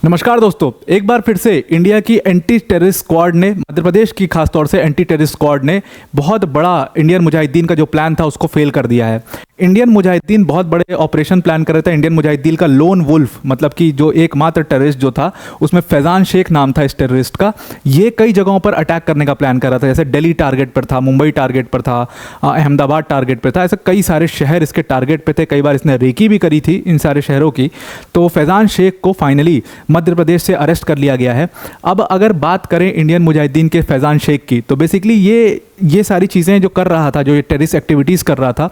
नमस्कार दोस्तों, एक बार फिर से इंडिया की एंटी टेररिस्ट स्क्वाड ने, मध्य प्रदेश की खासतौर से एंटी टेररिस्ट स्क्वाड ने बहुत बड़ा इंडियन मुजाहिदीन का जो प्लान था उसको फेल कर दिया है। इंडियन मुजाहिदीन बहुत बड़े ऑपरेशन प्लान कर रहे थे। इंडियन मुजाहिदीन का लोन वुल्फ, मतलब कि जो एकमात्र टेररिस्ट जो था उसमें फैज़ान शेख नाम था इस टेररिस्ट का। ये कई जगहों पर अटैक करने का प्लान कर रहा था, जैसे दिल्ली टारगेट पर था, मुंबई टारगेट पर था, अहमदाबाद टारगेट पर था। ऐसे कई सारे शहर इसके टारगेट पे थे। कई बार इसने रेकी भी करी थी इन सारे शहरों की। तो फैज़ान शेख को फाइनली मध्य प्रदेश से अरेस्ट कर लिया गया है। अब अगर बात करें इंडियन मुजाहिदीन के फैज़ान शेख की, तो बेसिकली ये सारी चीज़ें जो कर रहा था, जो ये टेररिस्ट एक्टिविटीज़ कर रहा था,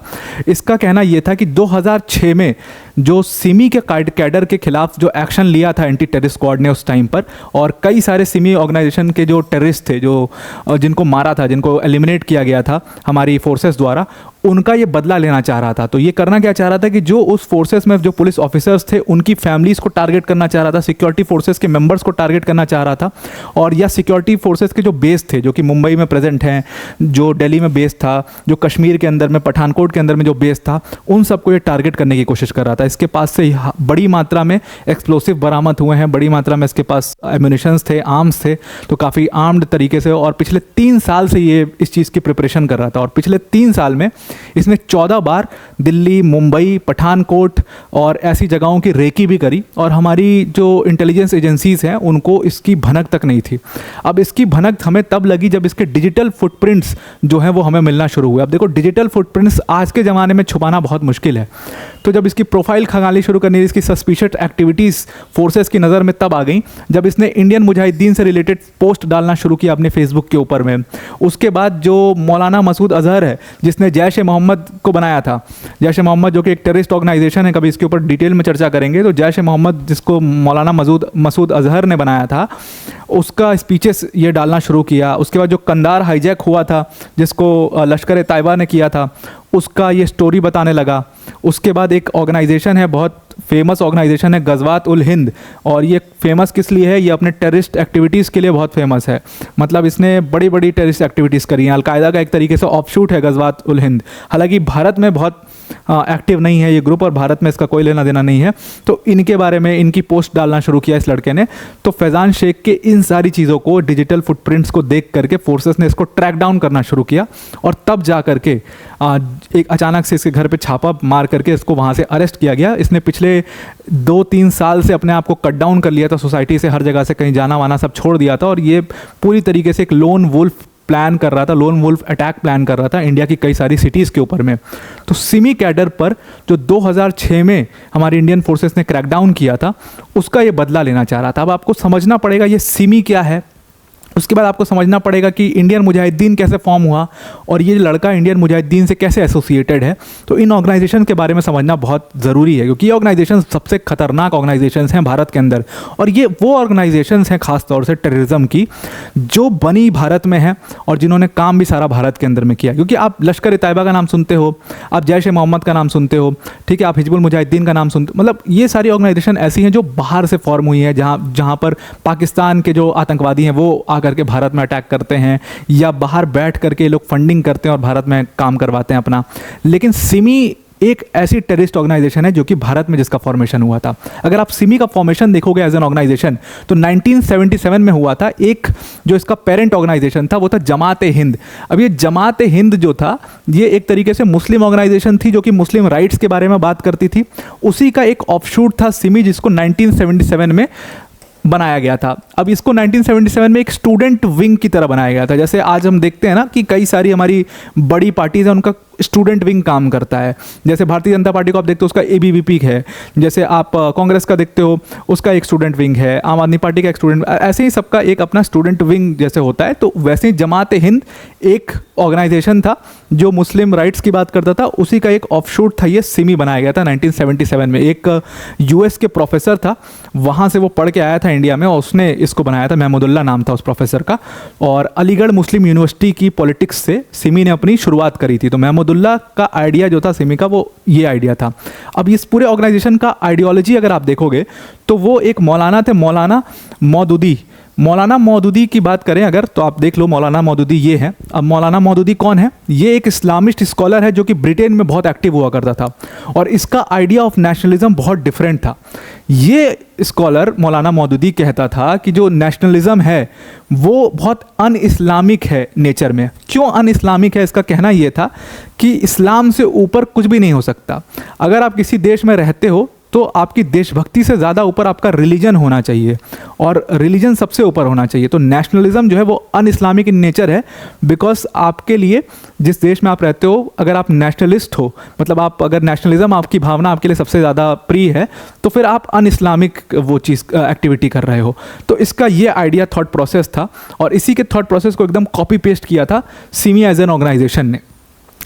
इसका कहना ये था कि 2006 में जो सिमी के कैडर के खिलाफ जो एक्शन लिया था एंटी टेररिस्ट स्क्वाड ने उस टाइम पर, और कई सारे सिमी ऑर्गेनाइजेशन के जो टेररिस्ट थे, जो जिनको मारा था, जिनको एलिमिनेट किया गया था हमारी फोर्सेस द्वारा, उनका ये बदला लेना चाह रहा था। तो ये करना क्या चाह रहा था कि जो उस फोर्सेस में जो पुलिस ऑफिसर्स थे उनकी फैमिलीज़ को टारगेट करना चाह रहा था, सिक्योरिटी फोर्सेस के मेंबर्स को टारगेट करना चाह रहा था, और या सिक्योरिटी फोर्सेस के जो बेस थे, जो कि मुंबई में प्रेजेंट हैं, जो दिल्ली में बेस था, जो कश्मीर के अंदर में, पठानकोट के अंदर में जो बेस था, उन सबको ये टारगेट करने की कोशिश कर रहा था। इसके पास से बड़ी मात्रा में एक्सप्लोसिव बरामद हुए हैं, बड़ी मात्रा में इसके पास एम्यूनिशंस थे, आर्म्स थे, तो काफ़ी आर्म्ड तरीके से। और पिछले 3 साल से ये इस चीज़ की प्रिपरेशन कर रहा था, और पिछले 3 साल में इसने 14 बार दिल्ली, मुंबई, पठानकोट और ऐसी जगहों की रेकी भी करी, और हमारी जो इंटेलिजेंस एजेंसीज़ हैं उनको इसकी भनक तक नहीं थी। अब इसकी भनक हमें तब लगी जब इसके डिजिटल फुटप्रिंट्स जो हैं वो हमें मिलना शुरू हुए। अब देखो, डिजिटल फुटप्रिंट्स आज के ज़माने में छुपाना बहुत मुश्किल है। तो जब इसकी प्रोफाइल खंगाली शुरू करनी, इसकी सस्पिशियस एक्टिविटीज़ फोर्सेस की नज़र में तब आ गई जब इसने इंडियन मुजाहिदीन से रिलेटेड पोस्ट डालना शुरू किया अपने फेसबुक के ऊपर में। उसके बाद जो मौलाना मसूद अजहर है, जिसने जैश ए मोहम्मद को बनाया था, जैश ए मोहम्मद जो कि एक टेररिस्ट ऑर्गेनाइजेशन है, कभी इसके ऊपर डिटेल में चर्चा करेंगे। तो जैश ए मोहम्मद जिसको मौलाना मसूद अजहर ने बनाया था, उसका स्पीचेस ये डालना शुरू किया। उसके बाद जो कंधार हाईजैक हुआ था, जिसको लश्कर तैयबा ने किया था, उसका ये स्टोरी बताने लगा। उसके बाद एक ऑर्गेनाइजेशन है, बहुत फेमस ऑर्गेनाइजेशन है, गज़वात उल हिंद, और ये फेमस किस लिए है? ये अपने टेररिस्ट एक्टिविटीज़ के लिए बहुत फेमस है। मतलब इसने बड़ी बड़ी टेररिस्ट एक्टिविटीज़ करी हैं। अलकायदा का एक तरीके से ऑफशूट है गज़वात उल हिंद। हालांकि भारत में बहुत एक्टिव नहीं है ये ग्रुप, और भारत में इसका कोई लेना देना नहीं है। तो इनके बारे में इनकी पोस्ट डालना शुरू किया इस लड़के ने। तो फैज़ान शेख के इन सारी चीज़ों को, डिजिटल फुटप्रिंट्स को देख करके फोर्सेस ने इसको ट्रैक डाउन करना शुरू किया, और तब जा करके एक अचानक से इसके घर पे छापा मार करके इसको वहाँ से अरेस्ट किया गया। इसने पिछले 2-3 साल से अपने आप को कट डाउन कर लिया था सोसाइटी से, हर जगह से कहीं जाना वाना सब छोड़ दिया था, और ये पूरी तरीके से एक लोन वुल्फ प्लान कर रहा था, लोन वुल्फ अटैक प्लान कर रहा था इंडिया की कई सारी सिटीज़ के ऊपर में। तो सिमी कैडर पर जो 2006 में हमारी इंडियन फोर्सेस ने क्रैकडाउन किया था, उसका ये बदला लेना चाह रहा था। अब आपको समझना पड़ेगा ये सिमी क्या है, उसके बाद आपको समझना पड़ेगा कि इंडियन मुजाहिदीन कैसे फॉर्म हुआ, और ये लड़का इंडियन मुजाहिदीन से कैसे एसोसिएटेड है। तो इन ऑर्गेनाइजेशन के बारे में समझना बहुत ज़रूरी है, क्योंकि ये ऑर्गेनाइजेशन सबसे खतरनाक ऑर्गेनाइजेशंस हैं भारत के अंदर, और ये वो ऑर्गेनाइजेशंस हैं खास तौर से टेररिज्म की, जो बनी भारत में है और जिन्होंने काम भी सारा भारत के अंदर में किया। क्योंकि आप लश्कर तैयबा का नाम सुनते हो, आप जैश ए मोहम्मद का नाम सुनते हो, ठीक है, आप हिजबुल मुजाहिदीन का नाम सुनते हो, मतलब ये सारी ऑर्गेनाइजेशन ऐसी हैं जो बाहर से फॉर्म हुई है, जहाँ पर पाकिस्तान के जो आतंकवादी हैं वो करके भारत में अटैक करते हैं, या बाहर बैठ करके लोग फंडिंग करते हैं और भारत में काम करवाते हैं अपना। लेकिन सिमी एक ऐसी टेररिस्ट ऑर्गेनाइजेशन है जो कि भारत में जिसका फॉर्मेशन हुआ था। अगर आप सिमी का फॉर्मेशन देखोगे एज एन ऑर्गेनाइजेशन, तो 1977 में हुआ था। एक जो इसका पेरेंट ऑर्गेनाइजेशन था वो था जमात ए हिंद। अब ये जमात ए हिंद जो था, ये एक तरीके से मुस्लिम ऑर्गेनाइजेशन थी जो कि मुस्लिम राइट्स के बारे में बात करती थी। उसी का एक ऑफशूट था सिमी, जिसको 1977 में बनाया गया था। अब इसको 1977 में एक स्टूडेंट विंग की तरह बनाया गया था। जैसे आज हम देखते हैं ना कि कई सारी हमारी बड़ी पार्टीज हैं, उनका स्टूडेंट विंग काम करता है। जैसे भारतीय जनता पार्टी को आप देखते हो, उसका एबीवीपी है। जैसे आप कांग्रेस का देखते हो, उसका एक स्टूडेंट विंग है। आम आदमी पार्टी का एक स्टूडेंट, ऐसे ही सबका एक अपना स्टूडेंट विंग जैसे होता है। तो वैसे ही जमात ए हिंद एक ऑर्गेनाइजेशन था जो मुस्लिम राइट्स की बात करता था, उसी का एक ऑफशूट था ये सिमी बनाया गया था 1977 में। एक यूएस के प्रोफेसर था, वहाँ से वो पढ़ के आया था इंडिया में, और उसने इसको बनाया था। महमूदुल्लाह नाम था उस प्रोफेसर का, और अलीगढ़ मुस्लिम यूनिवर्सिटी की पॉलिटिक्स से सिमी ने अपनी शुरुआत करी थी। तो महमूदुल्लाह का आइडिया जो था सिमी का, वो ये आइडिया था। अब इस पूरे ऑर्गेनाइजेशन का आइडियोलॉजी अगर आप देखोगे तो वो एक मौलाना थे, मौलाना मौदूदी, मौलाना मौदूदी की बात करें अगर, तो आप देख लो मौलाना मौदूदी ये हैं। अब मौलाना मौदूदी कौन है? ये एक इस्लामिस्ट स्कॉलर है जो कि ब्रिटेन में बहुत एक्टिव हुआ करता था और इसका आइडिया ऑफ नेशनलिज्म बहुत डिफरेंट था। ये स्कॉलर मौलाना मौदूदी कहता था कि जो नेशनलिज्म है वो बहुत अन इस्लामिक है नेचर में। क्यों अन इस्लामिक है? इसका कहना ये था कि इस्लाम से ऊपर कुछ भी नहीं हो सकता। अगर आप किसी देश में रहते हो तो आपकी देशभक्ति से ज़्यादा ऊपर आपका रिलीजन होना चाहिए और रिलीजन सबसे ऊपर होना चाहिए। तो नेशनलिज्म जो है वो अन इस्लामिक इन नेचर है, बिकॉज आपके लिए जिस देश में आप रहते हो, अगर आप नेशनलिस्ट हो, मतलब आप अगर नेशनलिज्म आपकी भावना आपके लिए सबसे ज़्यादा प्रिय है, तो फिर आप अन इस्लामिक वो चीज़ एक्टिविटी कर रहे हो। तो इसका ये आइडिया थॉट प्रोसेस था और इसी के थॉट प्रोसेस को एकदम कॉपी पेस्ट किया था सिमी एज एन ऑर्गेनाइजेशन ने।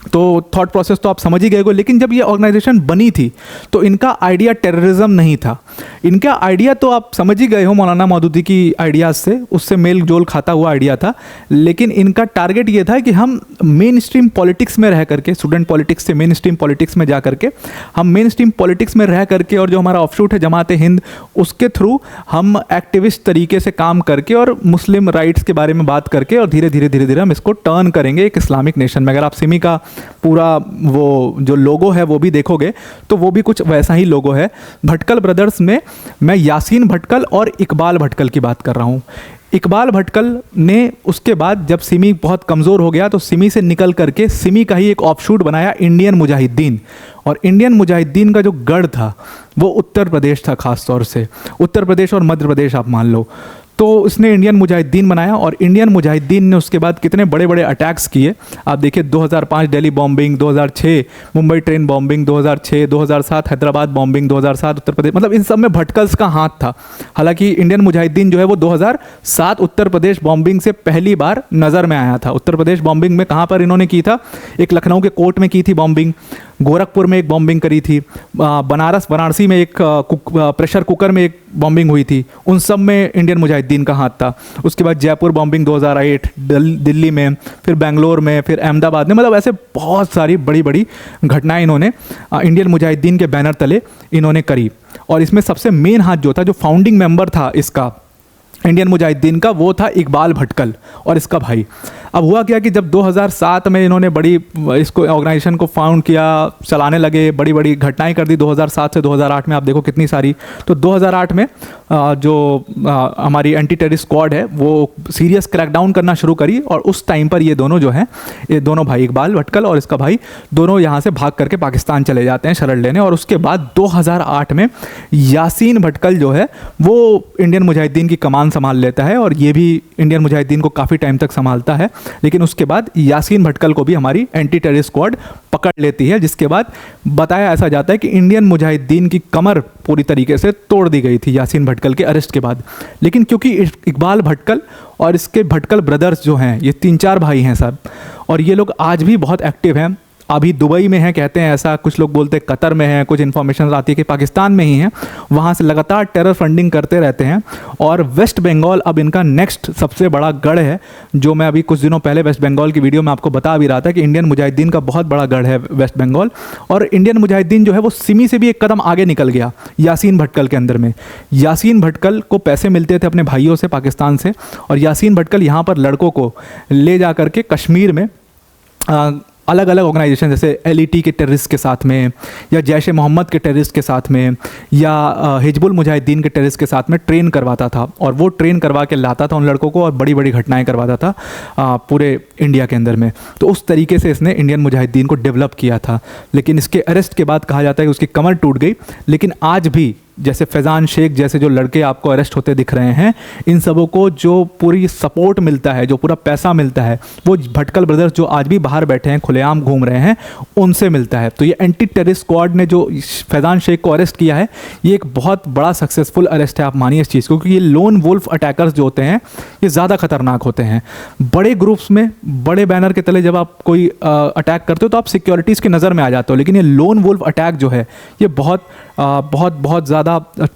तो थॉट प्रोसेस तो आप समझ ही गए हो, लेकिन जब ये ऑर्गेनाइजेशन बनी थी तो इनका आइडिया टेररिज्म नहीं था। इनका आइडिया तो आप समझ ही गए हो मौलाना मौदूदी की आइडियाज़ से, उससे मेल जोल खाता हुआ आइडिया था। लेकिन इनका टारगेट ये था कि हम मेन स्ट्रीम पॉलिटिक्स में रह करके, स्टूडेंट पॉलिटिक्स से मेन स्ट्रीम पॉलिटिक्स में जा करके, हम मेन स्ट्रीम पॉलिटिक्स में रह करके और जो हमारा ऑफशूट है जमात हिंद, उसके थ्रू हम एक्टिविस्ट तरीके से काम करके और मुस्लिम राइट्स के बारे में बात करके और धीरे धीरे धीरे धीरे हम इसको टर्न करेंगे एक इस्लामिक नेशन में। अगर आप सिमी का पूरा वो जो लोगो है वो भी देखोगे तो वो भी कुछ वैसा ही लोगो है। भटकल ब्रदर्स में मैं यासीन भटकल और इकबाल भटकल की बात कर रहा हूँ। इकबाल भटकल ने उसके बाद जब सिमी बहुत कमज़ोर हो गया तो सिमी से निकल करके सिमी का ही एक ऑफशूट बनाया इंडियन मुजाहिदीन। और इंडियन मुजाहिदीन का जो गढ़ था वो उत्तर प्रदेश था, ख़ास तौर से उत्तर प्रदेश और मध्य प्रदेश आप मान लो। तो उसने इंडियन मुजाहिदीन बनाया और इंडियन मुजाहिदीन ने उसके बाद कितने बड़े बड़े अटैक्स किए। आप देखिए 2005 Delhi bombing, 2006 Mumbai train bombing, 2006 2007 Hyderabad bombing, 2007 Uttar Pradesh, मतलब इन सब में भटकल्स का हाथ था। हालांकि इंडियन मुजाहिदीन जो है वो 2007 उत्तर प्रदेश बॉम्बिंग से पहली बार नज़र में आया था। उत्तर प्रदेश बॉम्बिंग में कहाँ पर इन्होंने की था? एक लखनऊ के कोर्ट में की थी बॉम्बिंग, गोरखपुर में एक बॉम्बिंग करी थी, वाराणसी में एक प्रेशर कुकर में एक बॉम्बिंग हुई थी। उन सब में इंडियन मुजाहिदीन का हाथ था। उसके बाद जयपुर बॉम्बिंग 2008, दिल्ली में, फिर बेंगलोर में, फिर अहमदाबाद में, मतलब ऐसे बहुत सारी बड़ी बड़ी घटनाएं इन्होंने इंडियन मुजाहिदीन के बैनर तले इन्होंने करी। और इसमें सबसे मेन हाथ जो था, जो फाउंडिंग मेंबर था इसका इंडियन मुजाहिदीन का, वो था इकबाल भटकल और इसका भाई। अब हुआ क्या कि जब 2007 में इन्होंने बड़ी इसको ऑर्गेनाइजेशन को फाउंड किया, चलाने लगे, बड़ी बड़ी घटनाएं कर दी 2007 से 2008 में, आप देखो कितनी सारी। तो 2008 में जो हमारी एंटी टेररिस्ट स्क्वाड है वो सीरियस क्रैकडाउन करना शुरू करी और उस टाइम पर ये दोनों जो हैं, ये दोनों भाई इकबाल भटकल और इसका भाई, दोनों यहाँ से भाग करके पाकिस्तान चले जाते हैं शरण लेने। और उसके बाद 2008 में यासीन भटकल जो है वो इंडियन मुजाहिदीन की कमान संभाल लेता है और ये भी इंडियन मुजाहिदीन को काफ़ी टाइम तक संभालता है। लेकिन उसके बाद यासीन भटकल को भी हमारी एंटी टेररिस्ट स्क्वाड पकड़ लेती है, जिसके बाद बताया ऐसा जाता है कि इंडियन मुजाहिदीन की कमर पूरी तरीके से तोड़ दी गई थी यासीन भटकल के अरेस्ट के बाद। लेकिन क्योंकि इकबाल भटकल और इसके भटकल ब्रदर्स जो हैं, ये 3-4 भाई हैं सब, और ये लोग आज भी बहुत एक्टिव हैं। अभी दुबई में हैं कहते हैं ऐसा, कुछ लोग बोलते हैं कतर में हैं, कुछ इन्फॉर्मेशन आती है कि पाकिस्तान में ही हैं। वहाँ से लगातार टेरर फंडिंग करते रहते हैं। और वेस्ट बंगाल अब इनका नेक्स्ट सबसे बड़ा गढ़ है, जो मैं अभी कुछ दिनों पहले वेस्ट बंगाल की वीडियो में आपको बता भी रहा था कि इंडियन मुजाहिदीन का बहुत बड़ा गढ़ है वेस्ट बंगाल। और इंडियन मुजाहिदीन जो है वो सिमी से भी एक कदम आगे निकल गया यासीन भटकल के अंदर में। यासीन भटकल को पैसे मिलते थे अपने भाइयों से पाकिस्तान से, और यासीन भटकल यहाँ पर लड़कों को ले जा करके कश्मीर में अलग अलग ऑर्गेनाइजेशन जैसे एलईटी के टेररिस्ट के साथ में, या जैश ए मोहम्मद के टेररिस्ट के साथ में, या हिजबुल मुजाहिदीन के टेररिस्ट के साथ में ट्रेन करवाता था। और वो ट्रेन करवा के लाता था उन लड़कों को और बड़ी बड़ी घटनाएं करवाता था पूरे इंडिया के अंदर में। तो उस तरीके से इसने इंडियन मुजाहिदीन को डेवलप किया था। लेकिन इसके अरेस्ट के बाद कहा जाता है कि उसकी कमर टूट गई। लेकिन आज भी जैसे फैज़ान शेख जैसे जो लड़के आपको अरेस्ट होते दिख रहे हैं, इन सबों को जो पूरी सपोर्ट मिलता है, जो पूरा पैसा मिलता है, वो भटकल ब्रदर्स जो आज भी बाहर बैठे हैं, खुलेआम घूम रहे हैं, उनसे मिलता है। तो ये एंटी टेररिस्ट स्क्वाड ने जो फैज़ान शेख को अरेस्ट किया है, ये एक बहुत बड़ा सक्सेसफुल अरेस्ट है। आप मानिए इस चीज़ को, क्योंकि ये लोन वुल्फ अटैकर्स जो होते हैं ये ज़्यादा खतरनाक होते हैं। बड़े ग्रुप्स में, बड़े बैनर के तले जब आप कोई अटैक करते हो तो आप सिक्योरिटीज़ की नज़र में आ जाते हो। लेकिन ये लोन वुल्फ अटैक जो है ये बहुत ज़्यादा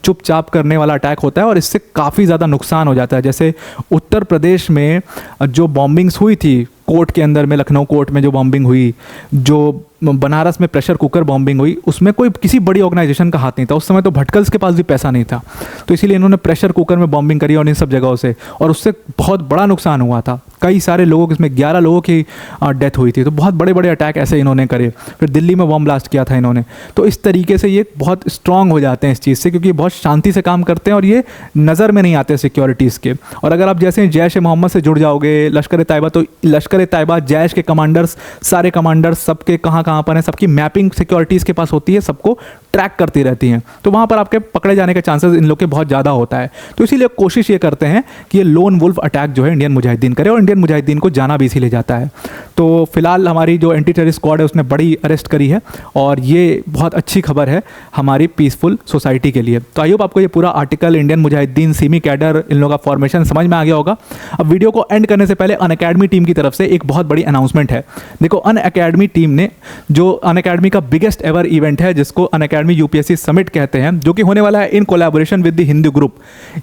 चुपचाप करने वाला अटैक होता है और इससे काफ़ी ज़्यादा नुकसान हो जाता है। जैसे उत्तर प्रदेश में जो बॉम्बिंग्स हुई थी कोर्ट के अंदर में, लखनऊ कोर्ट में जो बॉम्बिंग हुई, जो बनारस में प्रेशर कुकर बॉम्बिंग हुई, उसमें कोई किसी बड़ी ऑर्गेनाइजेशन का हाथ नहीं था। उस समय तो भटकल्स के पास भी पैसा नहीं था, तो इसीलिए इन्होंने प्रेशर कुकर में बॉम्बिंग करी और इन सब जगहों से, और उससे बहुत बड़ा नुकसान हुआ था। कई सारे लोगों, इसमें 11 लोगों की डेथ हुई थी। तो बहुत बड़े बड़े अटैक ऐसे इन्होंने करे। फिर दिल्ली में बॉम्ब ब्लास्ट किया था इन्होंने। तो इस तरीके से ये बहुत स्ट्रांग हो जाते हैं इस चीज़ से, क्योंकि ये बहुत शांति से काम करते हैं और ये नज़र में नहीं आते सिक्योरिटीज़ के। और अगर आप जैसे जैश ए मोहम्मद से जुड़ जाओगे, लश्कर ए तैयबा, तो लश्कर ए तैयबा, जैश के कमांडर्स, सारे कमांडर्स सबके कहाँ कहाँ पर हैं, सबकी मैपिंग सिक्योरिटीज़ के पास होती है, सबको ट्रैक करती रहती हैं। तो वहाँ पर आपके पकड़े जाने के चांसेस इन लोग के बहुत ज़्यादा होता है। तो इसीलिए कोशिश ये करते हैं कि ये लोन वुल्फ अटैक जो है इंडियन मुजाहिदीन करे, और इंडियन मुजाहिदीन को जाना भी इसीलिए जाता है। तो फिलहाल हमारी जो एंटी टेररिस्ट स्क्वाड है उसने बड़ी अरेस्ट करी है, और ये बहुत अच्छी खबर है हमारी पीसफुल सोसाइटी के लिए। तो आई होप आपको ये पूरा article, Indian Mujahideen, SIMI cadre, इन लोगों का फॉर्मेशन समझ में आ गया होगा। अब वीडियो को एंड करने से पहले अनअकैडमी टीम की तरफ से एक बहुत बड़ी अनाउंसमेंट है। देखो, अनअकैडमी टीम ने, जो अनअकैडमी का बिगेस्ट एवर इवेंट है, जिसको अनअकैडमी यूपीएससी समिट कहते हैं, जो कि होने वाला है in collaboration with the Hindu group.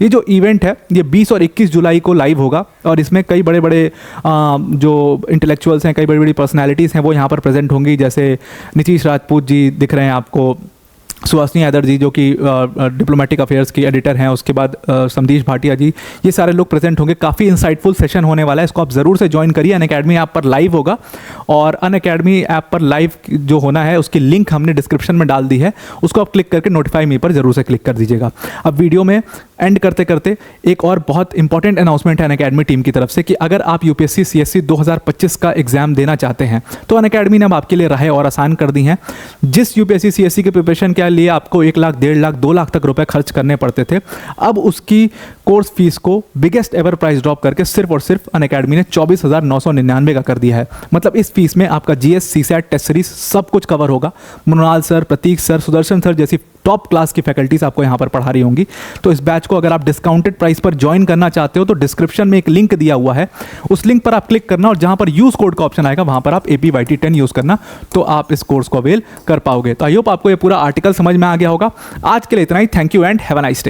ये जो इवेंट है ये 20 और 21 जुलाई को लाइव होगा, और इसमें कई बड़े बड़े जो इंटेलेक्चुअल्स हैं, कई बड़ी बड़ी पर्सनैलिटीज़ हैं, वो यहाँ पर प्रेजेंट होंगी। जैसे नीतीश राजपूत जी दिख रहे हैं आपको, सुहासिनी हैदर जी जो कि डिप्लोमेटिक अफेयर्स की एडिटर हैं, उसके बाद समदीश भाटिया जी, ये सारे लोग प्रेजेंट होंगे। काफ़ी इंसाइटफुल सेशन होने वाला है, इसको आप ज़रूर से ज्वाइन करिए। अनअकैडमी ऐप पर लाइव होगा, और अनअकैडमी ऐप पर लाइव जो होना है उसकी लिंक हमने डिस्क्रिप्शन में डाल दी है, उसको आप क्लिक करके नोटिफाई मी पर ज़रूर से क्लिक कर दीजिएगा। अब वीडियो में एंड करते करते एक और बहुत इंपॉर्टेंट अनाउंसमेंट है अनअकैडमी टीम की तरफ से, कि अगर आप यूपीएससी सीएससी 2025 का एग्जाम देना चाहते हैं तो अनअकैडमी ने अब आपके लिए राहें और आसान कर दी हैं। जिस यूपीएससी सीएससी के प्रिपरेशन के लिए आपको 1 लाख, 1.5 लाख, 2 लाख तक रुपए खर्च करने पड़ते थे, अब उसकी कोर्स फीस को बिगेस्ट एवर प्राइस ड्रॉप करके सिर्फ और सिर्फ अनअकैडमी ने 24,999 का कर दिया है। मतलब इस फीस में आपका जीएस, सीसैट, टेस्ट सीरीज सब कुछ कवर होगा। मृणाल सर, प्रतीक सर, सुदर्शन सर जैसी टॉप क्लास की फैकल्टीज आपको यहाँ पर पढ़ा रही होंगी। तो इस बैच को अगर आप डिस्काउंटेड प्राइस पर ज्वाइन करना चाहते हो तो डिस्क्रिप्शन में एक लिंक दिया हुआ है, उस लिंक पर आप क्लिक करना, और जहाँ पर यूज़ कोड का ऑप्शन आएगा वहाँ पर आप APYT10 यूज़ करना, तो आप इस कोर्स को अवेल कर पाओगे। तो आई होप आपको ये पूरा आर्टिकल समझ में आ गया होगा। आज के लिए इतना ही। Thank you and have a nice day.